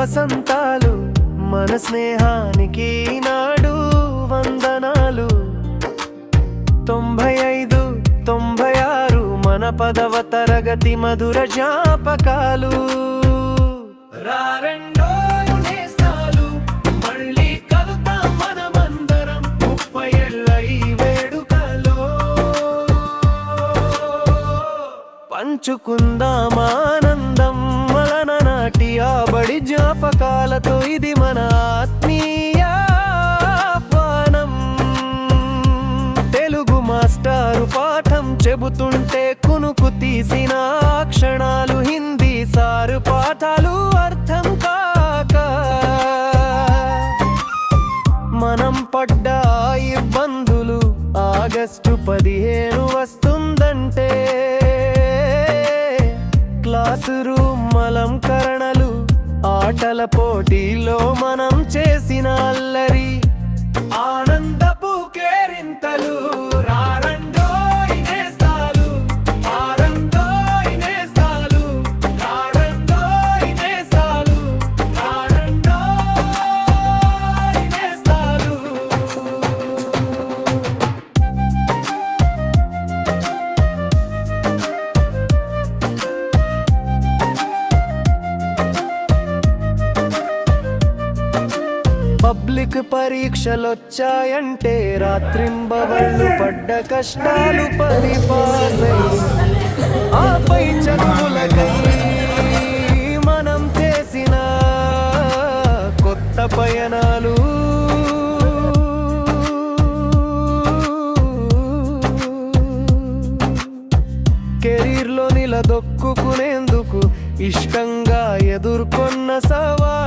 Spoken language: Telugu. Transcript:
వసంతాలు మన స్నేహానికి నాడు వందనాలు. 95, 96 మన 10వ తరగతి మధుర జ్ఞాపకాలు. రారెండోయ్ నేస్తాలు, మళ్ళీ కలుద్దాం మనమందరం 30 ఏళ్ల ఈ వేడుకలో. పంచుకుందాం ఆనందం మలన నాటి ఆ బడి జ్ఞాపకాలతో. ఇది మన ఆత్మీయ ఆహ్వానం. తెలుగు మాస్టారు పాఠం చెబుతుంటే కునుకు తీసిన క్షణాలు. హిందీ సారు పాఠాలు అర్థం కాక మనం పడ్డ ఇబ్బందులు. ఆగస్టు 15 వస్తుందంటే క్లాసు రూమ్ అలంకరణలు, ఆటల పోటీలో మనం చేసిన అల్లరి, ఆనందపు కేరింతలు. రారండోయ్ నేస్తాలు, ఆరండోయ్ నేస్తాలు, రారండోయ్ నేస్తాలు, రారండోయ్ నేస్తాలు. పబ్లిక్ పరీక్షలొచ్చాయంటే రాత్రింబవళ్ళు పడ్డ కష్టాలు 10 పాసై. ఆపై చదువులకై మనం చేసిన కొత్త పయనాలు. కెరీర్లో నిలదొక్కునేందుకు ఇష్టంగా ఎదుర్కొన్న సవాలు.